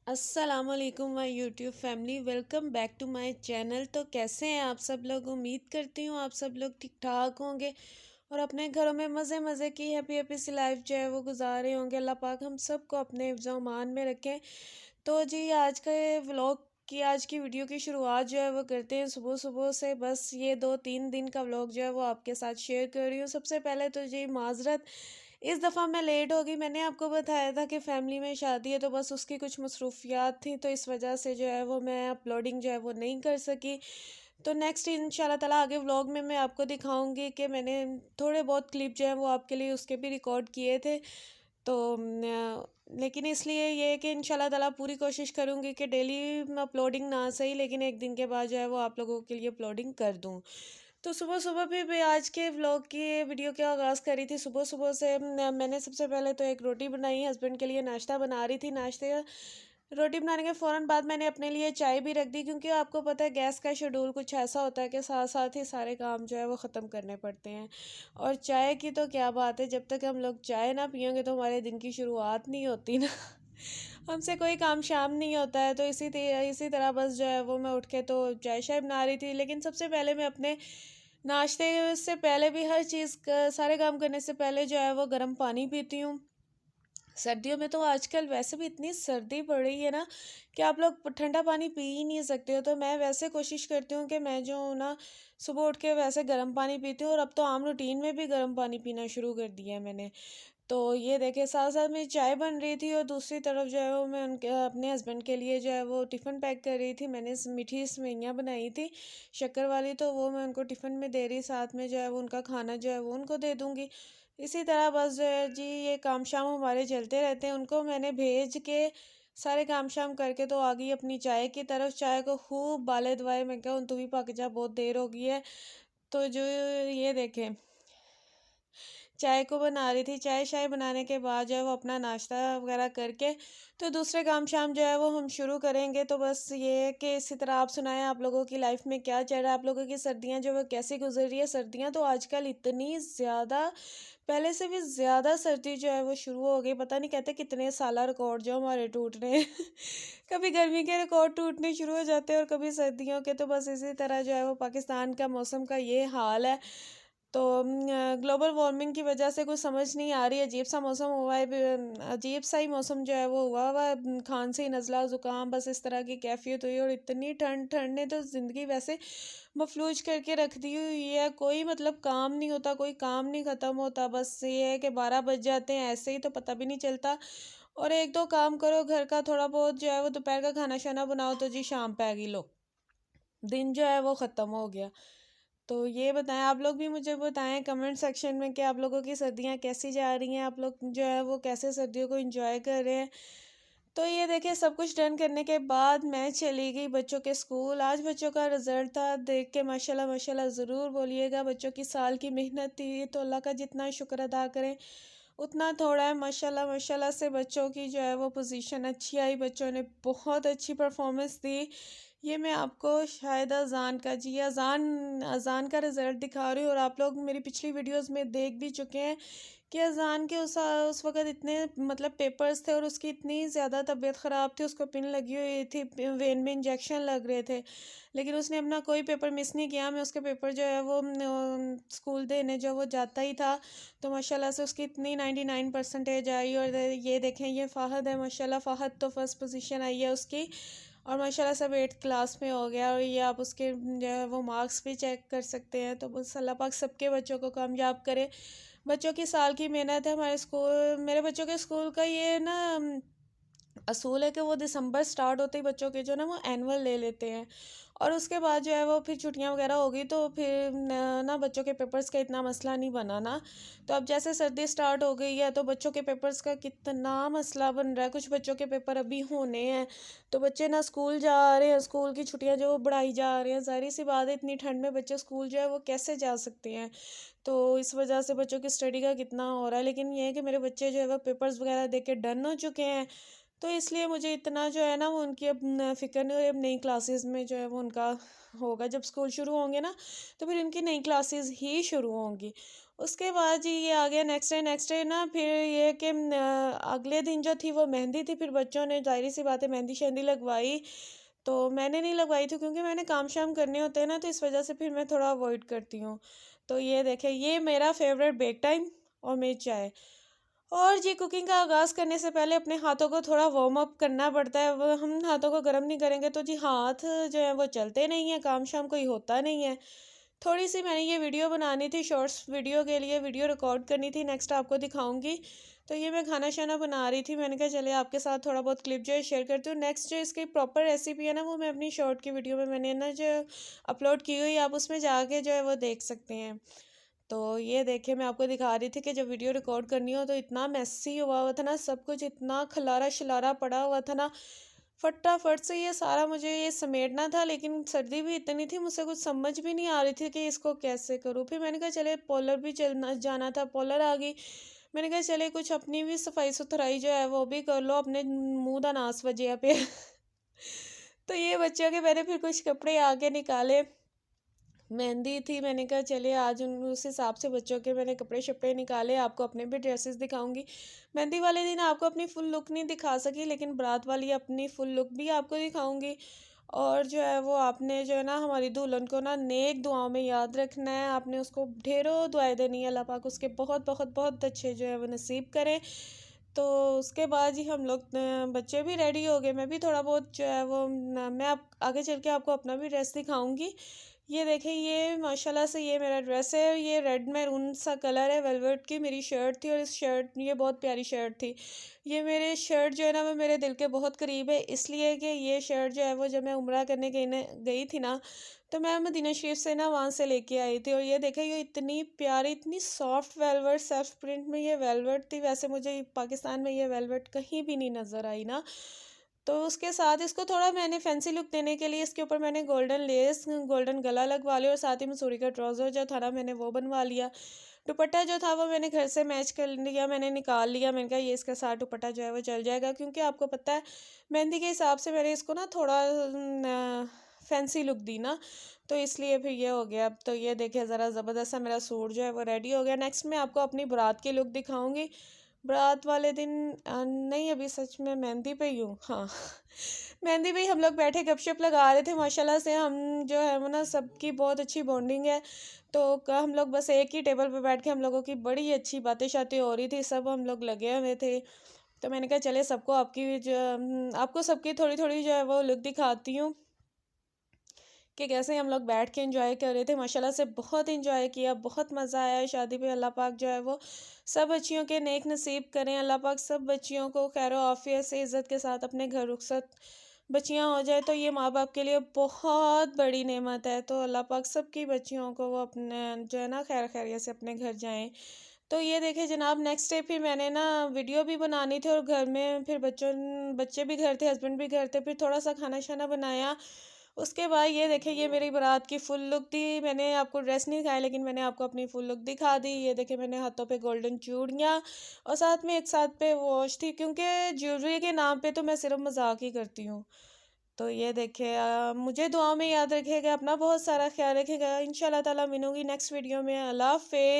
अस्सलामुअलैकुम my YouTube family, welcome back to my channel. तो कैसे हैं आप सब लोग? उम्मीद करती हूँ आप सब लोग ठीक ठाक होंगे और अपने घरों में मज़े मज़े की हैप्पी हैप्पी सी लाइफ जो है वो गुजार रहे होंगे। अल्लाह पाक हम सबको अपने हिफ्ज़ व अमान में रखें। तो जी आज का ये व्लॉग की आज की वीडियो की शुरुआत जो है वो करते हैं सुबह सुबह से। बस ये 2-3 दिन का व्लॉग जो है वो आपके साथ शेयर कर रही हूँ। सबसे पहले तो जी माजरत, इस दफ़ा मैं लेट हो गई। मैंने आपको बताया था कि फ़ैमिली में शादी है, तो बस उसकी कुछ मसरूफियात थी, तो इस वजह से जो है वो मैं अपलोडिंग जो है वो नहीं कर सकी। तो नेक्स्ट इंशाल्लाह ताला आगे व्लॉग में मैं आपको दिखाऊंगी कि मैंने थोड़े बहुत क्लिप जो है वो आपके लिए उसके भी रिकॉर्ड किए थे। तो लेकिन इसलिए ये है कि इंशाल्लाह ताला पूरी कोशिश करूँगी कि डेली अपलोडिंग ना सही, लेकिन एक दिन के बाद जो है वो आप लोगों के लिए अपलोडिंग कर दूँ। तो सुबह सुबह भी मैं आज के व्लॉग की वीडियो का आगाज़ करी थी। सुबह सुबह से मैंने सबसे पहले तो एक रोटी बनाई, हस्बैंड के लिए नाश्ता बना रही थी। नाश्ते रोटी बनाने के फ़ौरन बाद मैंने अपने लिए चाय भी रख दी, क्योंकि आपको पता है गैस का शेड्यूल कुछ ऐसा होता है कि साथ साथ ही सारे काम जो है वो ख़त्म करने पड़ते हैं। और चाय की तो क्या बात है, जब तक हम लोग चाय ना पियेंगे तो हमारे दिन की शुरुआत नहीं होती ना। हमसे कोई काम शाम नहीं होता है। तो इसी तरह बस जो है वो मैं उठ के तो चाय शाय बना रही थी। लेकिन सबसे पहले मैं अपने नाश्ते से पहले भी हर चीज़ सारे काम करने से पहले जो है वो गर्म पानी पीती हूँ। सर्दियों में तो आजकल वैसे भी इतनी सर्दी पड़ रही है ना कि आप लोग ठंडा पानी पी ही नहीं सकते हो। तो मैं वैसे कोशिश करती हूँ कि मैं जो हूँ ना सुबह उठ के वैसे गर्म पानी पीती हूँ, और अब तो आम रूटीन में भी गर्म पानी पीना शुरू कर दिया है मैंने। तो ये देखे साथ साथ मेरी चाय बन रही थी, और दूसरी तरफ जो है वो मैं उनके अपने हस्बैंड के लिए जो है वो टिफ़िन पैक कर रही थी। मैंने मीठी सेवइयाँ बनाई थी शक्कर वाली, तो वो मैं उनको टिफ़िन में दे रही, साथ में जो है वो उनका खाना जो है वो उनको दे दूँगी। इसी तरह बस जो है जी ये काम शाम हमारे चलते रहते हैं। उनको मैंने भेज के सारे काम शाम करके तो आ गई अपनी चाय की तरफ। चाय को खूब बाले दवाए, मैं कहूँ तू भी पक जा, बहुत देर हो गई है। तो जो ये देखें चाय को बना रही थी, चाय शाय बनाने के बाद जो है वो अपना नाश्ता वगैरह करके तो दूसरे काम शाम जो है वो हम शुरू करेंगे। तो बस ये है कि इसी तरह आप सुनाएं, आप लोगों की लाइफ में क्या चल रहा है, आप लोगों की सर्दियां जो है कैसी गुजर रही है। सर्दियां तो आजकल इतनी ज़्यादा, पहले से भी ज़्यादा सर्दी जो है वो शुरू हो गई। पता नहीं कहते कितने साला रिकॉर्ड जो हमारे टूट रहे हैं। कभी गर्मी के रिकॉर्ड टूटने शुरू हो जाते हैं और कभी सर्दियों के। तो बस इसी तरह जो है वो पाकिस्तान का मौसम का ये हाल है। तो ग्लोबल वार्मिंग की वजह से कुछ समझ नहीं आ रही, अजीब सा मौसम हुआ है। अजीब सा ही मौसम जो है वो हुआ है। खांसी नज़ला ज़ुकाम बस इस तरह की कैफियत हुई, और इतनी ठंड ठंड ने तो ज़िंदगी वैसे मफलूज करके रख दी हुई है। कोई मतलब काम नहीं होता, कोई काम नहीं ख़त्म होता। बस ये है कि 12 बज जाते हैं ऐसे ही, तो पता भी नहीं चलता। और एक दो काम करो घर का, थोड़ा बहुत जो है वो दोपहर का खाना शाना बनाओ, तो जी शाम पे आ गई, लो दिन जो है वो ख़त्म हो गया। तो ये बताएं, आप लोग भी मुझे बताएं कमेंट सेक्शन में कि आप लोगों की सर्दियाँ कैसी जा रही हैं, आप लोग जो है वो कैसे सर्दियों को एंजॉय कर रहे हैं। तो ये देखिए सब कुछ डन करने के बाद मैं चली गई बच्चों के स्कूल। आज बच्चों का रिज़ल्ट था, देख के माशाल्लाह माशाल्लाह ज़रूर बोलिएगा। बच्चों की साल की मेहनत थी, तो अल्लाह का जितना शुक्र अदा करें उतना थोड़ा है। माशाल्लाह माशाल्लाह से बच्चों की जो है वो पोजीशन अच्छी आई, बच्चों ने बहुत अच्छी परफॉर्मेंस दी। ये मैं आपको शायद अज़ान का, जी अज़ान अज़ान का रिज़ल्ट दिखा रही हूँ। और आप लोग मेरी पिछली वीडियोस में देख भी चुके हैं कि अज़ान के उस वक़्त इतने मतलब पेपर्स थे, और उसकी इतनी ज़्यादा तबीयत ख़राब थी, उसको पिन लगी हुई थी, वेन में इंजेक्शन लग रहे थे। लेकिन उसने अपना कोई पेपर मिस नहीं किया। मैं उसके पेपर जो है वो स्कूल देने जो वो जाता ही था। तो माशाल्लाह से उसकी इतनी 99 परसेंटेज आई। और ये देखें ये फ़ाहद है, माशाल्लाह फ़ाहद तो फर्स्ट पोजीशन आई है उसकी, और माशाल्लाह सब 8th क्लास में हो गया। और ये आप उसके जो है वो मार्क्स भी चेक कर सकते हैं। तो बस अल्लाह पाक सबके बच्चों को कामयाब करे। बच्चों की साल की मेहनत है। हमारे स्कूल, मेरे बच्चों के स्कूल का ये ना असूल है कि वो दिसंबर स्टार्ट होते ही बच्चों के जो ना वो एनुअल ले लेते हैं। और उसके बाद जो है वो फिर छुट्टियां वगैरह होगी, तो फिर ना बच्चों के पेपर्स का इतना मसला नहीं बना ना। तो अब जैसे सर्दी स्टार्ट हो गई है, तो बच्चों के पेपर्स का कितना मसला बन रहा है। कुछ बच्चों के पेपर अभी होने हैं, तो बच्चे ना स्कूल जा रहे हैं, स्कूल की छुट्टियां जो बढ़ाई जा रही हैं। ज़ाहिर सी बात है इतनी ठंड में बच्चे स्कूल जो है वो कैसे जा सकते हैं। तो इस वजह से बच्चों की स्टडी का कितना हो रहा है। लेकिन ये है कि मेरे बच्चे जो है वो पेपर्स वगैरह दे के डन हो चुके हैं। तो इसलिए मुझे इतना जो है ना वो उनकी अब फ़िक्र नहीं हो रही। अब नई क्लासेस में जो है वो उनका होगा, जब स्कूल शुरू होंगे ना तो फिर उनकी नई क्लासेस ही शुरू होंगी। उसके बाद जी ये आ गया नेक्स्ट डे ना, फिर ये कि अगले दिन जो थी वो मेहंदी थी। फिर बच्चों ने ज़ाहिर सी बात है मेहंदी शहंदी लगवाई, तो मैंने नहीं लगवाई थी क्योंकि मैंने काम शाम करने होते हैं ना, तो इस वजह से फिर मैं थोड़ा अवॉइड करती हूँ। तो ये देखें, ये मेरा फेवरेट बेक टाइम और मेरी चाय। और जी कुकिंग का आगाज़ करने से पहले अपने हाथों को थोड़ा वार्म अप करना पड़ता है। वो हम हाथों को गर्म नहीं करेंगे तो जी हाथ जो है वो चलते नहीं है, काम शाम कोई होता नहीं है। थोड़ी सी मैंने ये वीडियो बनानी थी, शॉर्ट्स वीडियो के लिए वीडियो रिकॉर्ड करनी थी, नेक्स्ट आपको दिखाऊंगी। तो ये मैं खाना शाना बना रही थी, मैंने कहा चले आपके साथ थोड़ा बहुत क्लिप जो है शेयर करती हूँ। नेक्स्ट जो इसकी प्रॉपर रेसिपी है ना, वो मैं अपनी शॉर्ट की वीडियो में मैंने ना जो अपलोड की हुई, आप उसमें जाके जो है वो देख सकते हैं। तो ये देखिए मैं आपको दिखा रही थी कि जब वीडियो रिकॉर्ड करनी हो तो इतना मेसी हुआ था ना, सब कुछ इतना खलारा शिलारा पड़ा हुआ था ना, फटाफट से ये सारा मुझे ये समेटना था। लेकिन सर्दी भी इतनी थी, मुझसे कुछ समझ भी नहीं आ रही थी कि इसको कैसे करूँ। फिर मैंने कहा चले पॉलर भी चलना जाना था, पॉलर आ गई। मैंने कहा चले कुछ अपनी भी सफाई सुथराई जो है वो भी कर लो, अपने मुंह दा नास वजिया पे। तो ये बच्चों के मैंने फिर कुछ कपड़े आगे निकाले, मेहंदी थी, मैंने कहा चलिए आज उन उस हिसाब से बच्चों के मैंने कपड़े शपड़े निकाले, आपको अपने भी ड्रेसेस दिखाऊंगी। मेहंदी वाले दिन आपको अपनी फुल लुक नहीं दिखा सकी, लेकिन बारात वाली अपनी फुल लुक भी आपको दिखाऊंगी। और जो है वो आपने जो है ना हमारी दुल्हन को ना नेक दुआओं में याद रखना है, आपने उसको ढेरों दुआएं देनी है, अल्लाह पाक उसके बहुत बहुत बहुत अच्छे जो है वो नसीब करें। तो उसके बाद ही हम लोग बच्चे भी रेडी हो गए, मैं भी थोड़ा बहुत जो है वो मैं आप आगे चल के आपको अपना भी ड्रेस दिखाऊंगी। ये देखें, ये माशाल्लाह से ये मेरा ड्रेस है, ये रेड मैरून सा कलर है, वेलवेट की मेरी शर्ट थी। और इस शर्ट ये बहुत प्यारी शर्ट थी। ये मेरे शर्ट जो है ना वो मेरे दिल के बहुत करीब है, इसलिए कि ये शर्ट जो है वो जब मैं उम्रा करने गई थी ना, तो मैं मदीना शरीफ से ना वहाँ से लेके आई थी। और ये देखें, ये इतनी प्यारी इतनी सॉफ्ट वेलवेट, सेल्फ प्रिंट में ये वेलवेट थी। वैसे मुझे पाकिस्तान में ये वेलवेट कहीं भी नहीं नज़र आई ना। तो उसके साथ इसको थोड़ा मैंने फैंसी लुक देने के लिए इसके ऊपर मैंने गोल्डन लेस, गोल्डन गला लगवा लिया, और साथ ही मसूरी का ट्राउज़र जो था ना मैंने वो बनवा लिया। दुपट्टा जो था वो मैंने घर से मैच कर लिया, मैंने निकाल लिया। मैंने कहा ये इसके साथ दुपट्टा जो है वो चल जाएगा, क्योंकि आपको पता है मेहंदी के हिसाब से मैंने इसको ना थोड़ा फैंसी लुक दी ना, तो इसलिए फिर ये हो गया। अब तो ये देखिए ज़रा ज़बरदस्त सा मेरा सूट जो है वो रेडी हो गया। नेक्स्ट मैं आपको अपनी बारात की लुक दिखाऊंगी। बारात वाले दिन नहीं, अभी सच में मेहंदी पे ही हूँ, हाँ। मेहंदी पे ही हम लोग बैठे गपशप लगा रहे थे, माशाल्लाह से हम जो है वो ना सबकी बहुत अच्छी बॉन्डिंग है। तो हम लोग बस एक ही टेबल पे बैठ के हम लोगों की बड़ी अच्छी बातें शातें हो रही थी, सब हम लोग लगे हुए थे। तो मैंने कहा चले सबको आपकी जो आपको सबकी थोड़ी थोड़ी जो है वो लुक दिखाती हूँ कि कैसे हम लोग बैठ के एंजॉय कर रहे थे। माशाल्लाह से बहुत एंजॉय किया, बहुत मज़ा आया शादी पे। अल्लाह पाक जो है वो सब बच्चियों के नेक नसीब करें, अल्लाह पाक सब बच्चियों को खैर आफियत से इज़्ज़त के साथ अपने घर रुखसत बच्चियाँ हो जाए, तो ये माँ बाप के लिए बहुत बड़ी नेमत है। तो अल्लाह पाक सबकी बच्चियों को वो अपने जो है ना खैर खैरियत से अपने घर जाएँ। तो ये देखिए जनाब, नेक्स्ट डे फिर मैंने ना वीडियो भी बनानी थी, और घर में फिर बच्चे भी घर थे, हस्बैंड भी घर थे, फिर थोड़ा सा खाना शाना बनाया। उसके बाद ये देखें, ये मेरी बारात की फुल लुक थी। मैंने आपको ड्रेस नहीं दिखाया, लेकिन मैंने आपको अपनी फुल लुक दिखा दी। ये देखें, मैंने हाथों पे गोल्डन चूड़ियाँ और साथ में एक साथ पे वॉच थी, क्योंकि ज्वेलरी के नाम पे तो मैं सिर्फ मजाक ही करती हूँ। तो ये देखे, मुझे दुआ में याद रखिएगा, अपना बहुत सारा ख्याल रखिएगा। इंशाल्लाह ताला मिलूंगी नेक्स्ट वीडियो में। अल्लाह हाफिज़।